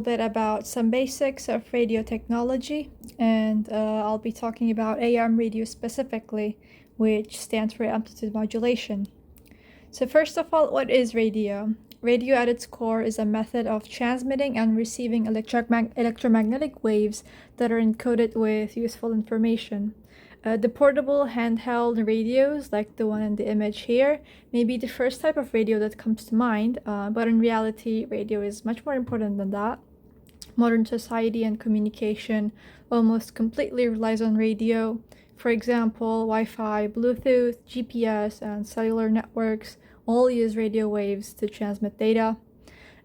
bit about some basics of radio technology, and I'll be talking about AM radio specifically, which stands for amplitude modulation. So first of all, what is radio? Radio at its core is a method of transmitting and receiving electromagnetic waves that are encoded with useful information. The portable handheld radios, like the one in the image here, may be the first type of radio that comes to mind, but in reality, radio is much more important than that. Modern society and communication almost completely relies on radio. For example, Wi-Fi, Bluetooth, GPS, and cellular networks all use radio waves to transmit data.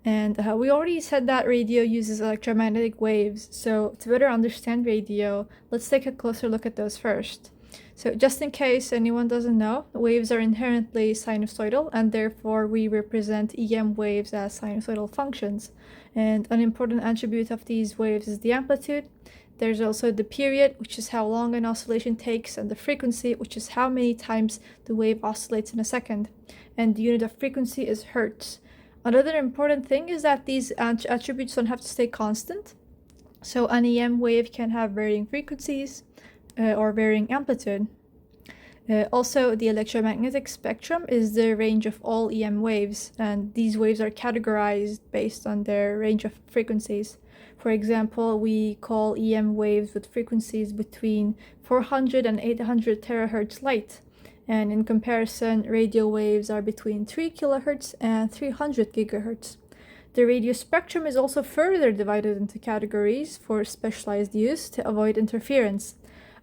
And we already said that radio uses electromagnetic waves, so to better understand radio, let's take a closer look at those first. So just in case anyone doesn't know, waves are inherently sinusoidal, and therefore we represent EM waves as sinusoidal functions. And an important attribute of these waves is the amplitude. There's also the period, which is how long an oscillation takes, and the frequency, which is how many times the wave oscillates in a second. And the unit of frequency is hertz. Another important thing is that these attributes don't have to stay constant. So an EM wave can have varying frequencies or varying amplitude. Also, the electromagnetic spectrum is the range of all EM waves, and these waves are categorized based on their range of frequencies. For example, we call EM waves with frequencies between 400 and 800 terahertz light. And in comparison, radio waves are between 3 kilohertz and 300 gigahertz. The radio spectrum is also further divided into categories for specialized use to avoid interference.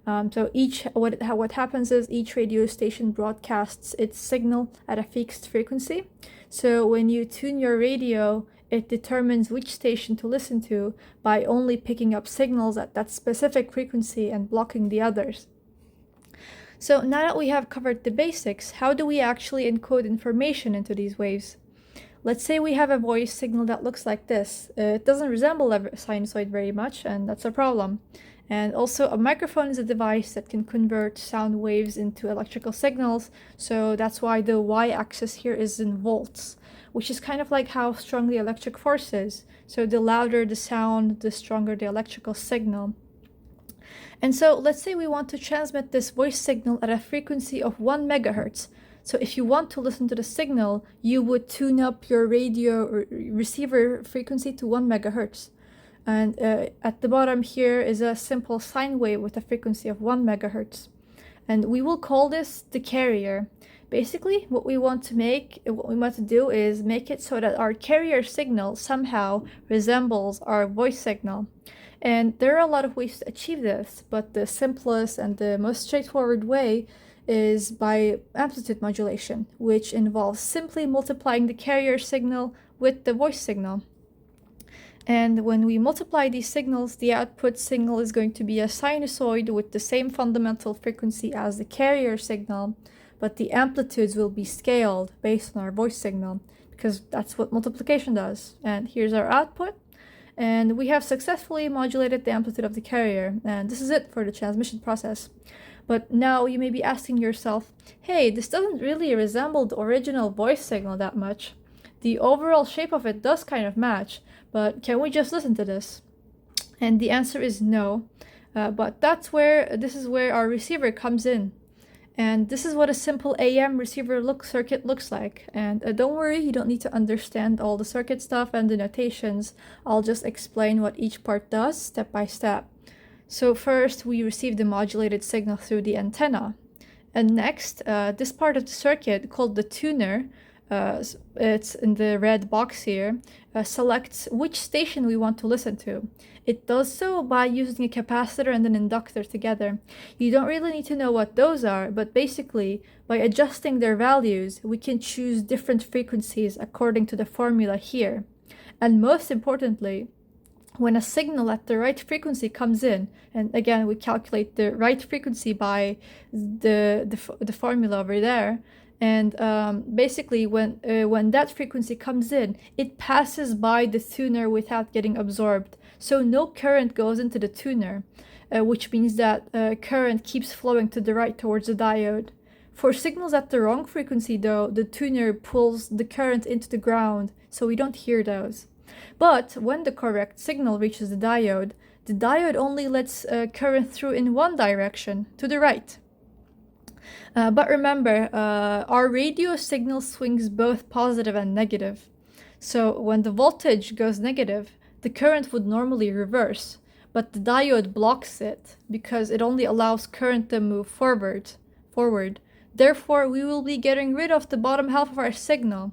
What happens is each radio station broadcasts its signal at a fixed frequency. So when you tune your radio, it determines which station to listen to by only picking up signals at that specific frequency and blocking the others. So now that we have covered the basics, how do we actually encode information into these waves? Let's say we have a voice signal that looks like this. It doesn't resemble a sinusoid very much, and that's a problem. And also, a microphone is a device that can convert sound waves into electrical signals, so that's why the y-axis here is in volts, which is kind of like how strong the electric force is. So the louder the sound, the stronger the electrical signal. And so let's say we want to transmit this voice signal at a frequency of 1 megahertz. So if you want to listen to the signal, you would tune up your radio or receiver frequency to 1 megahertz. And at the bottom here is a simple sine wave with a frequency of 1 megahertz. And we will call this the carrier. Basically, what we want to do is make it so that our carrier signal somehow resembles our voice signal. And there are a lot of ways to achieve this, but the simplest and the most straightforward way is by amplitude modulation, which involves simply multiplying the carrier signal with the voice signal. And when we multiply these signals, the output signal is going to be a sinusoid with the same fundamental frequency as the carrier signal, but the amplitudes will be scaled based on our voice signal, because that's what multiplication does. And here's our output. And we have successfully modulated the amplitude of the carrier, and this is it for the transmission process. But now you may be asking yourself, hey, this doesn't really resemble the original voice signal that much. The overall shape of it does kind of match, but can we just listen to this? And the answer is no, but this is where our receiver comes in. And this is what a simple AM receiver circuit looks like. And don't worry, you don't need to understand all the circuit stuff and the notations. I'll just explain what each part does step by step. So first, we receive the modulated signal through the antenna. And next, this part of the circuit, called the tuner, it's in the red box here, selects which station we want to listen to. It does so by using a capacitor and an inductor together. You don't really need to know what those are, but basically, by adjusting their values, we can choose different frequencies according to the formula here. And most importantly, when a signal at the right frequency comes in, and again, we calculate the right frequency by the formula over there, and basically, when that frequency comes in, it passes by the tuner without getting absorbed. So no current goes into the tuner, which means that current keeps flowing to the right towards the diode. For signals at the wrong frequency, though, the tuner pulls the current into the ground, so we don't hear those. But when the correct signal reaches the diode only lets current through in one direction, to the right. But remember, our radio signal swings both positive and negative. So when the voltage goes negative, the current would normally reverse, but the diode blocks it because it only allows current to move forward. Therefore, we will be getting rid of the bottom half of our signal.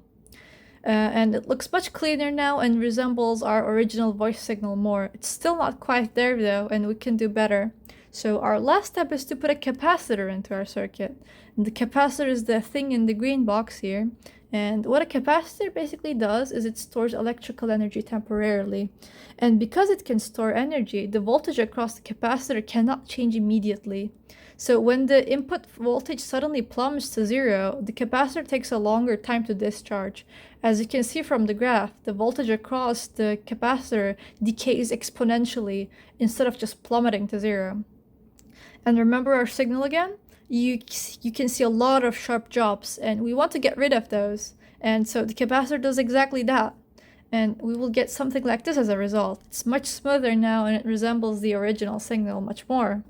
And it looks much cleaner now and resembles our original voice signal more. It's still not quite there though, and we can do better. So our last step is to put a capacitor into our circuit. And the capacitor is the thing in the green box here. And what a capacitor basically does is it stores electrical energy temporarily. And because it can store energy, the voltage across the capacitor cannot change immediately. So when the input voltage suddenly plummets to zero, the capacitor takes a longer time to discharge. As you can see from the graph, the voltage across the capacitor decays exponentially instead of just plummeting to zero. And remember our signal again? You can see a lot of sharp drops, and we want to get rid of those. And so the capacitor does exactly that. And we will get something like this as a result. It's much smoother now, and it resembles the original signal much more.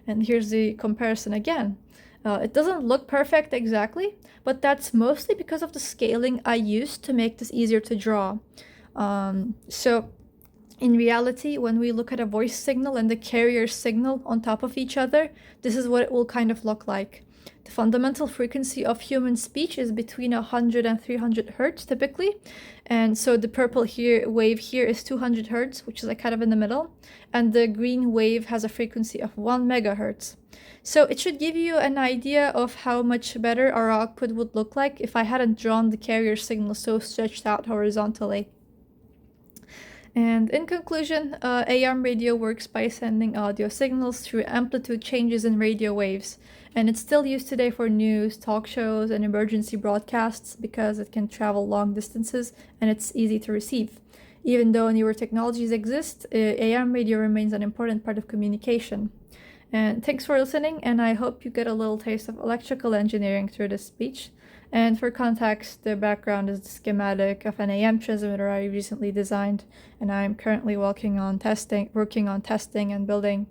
And here's the comparison again. It doesn't look perfect exactly, but that's mostly because of the scaling I used to make this easier to draw. So in reality, when we look at a voice signal and the carrier signal on top of each other, this is what it will kind of look like. The fundamental frequency of human speech is between 100 and 300 hertz typically. And so the purple wave here is 200 hertz, which is like kind of in the middle. And the green wave has a frequency of 1 megahertz. So it should give you an idea of how much better our output would look like if I hadn't drawn the carrier signal so stretched out horizontally. And in conclusion, AM radio works by sending audio signals through amplitude changes in radio waves. And it's still used today for news, talk shows, and emergency broadcasts because it can travel long distances and it's easy to receive. Even though newer technologies exist, AM radio remains an important part of communication. And thanks for listening, and I hope you get a little taste of electrical engineering through this speech. And for context, the background is the schematic of an AM transmitter I recently designed, and I'm currently working on testing and building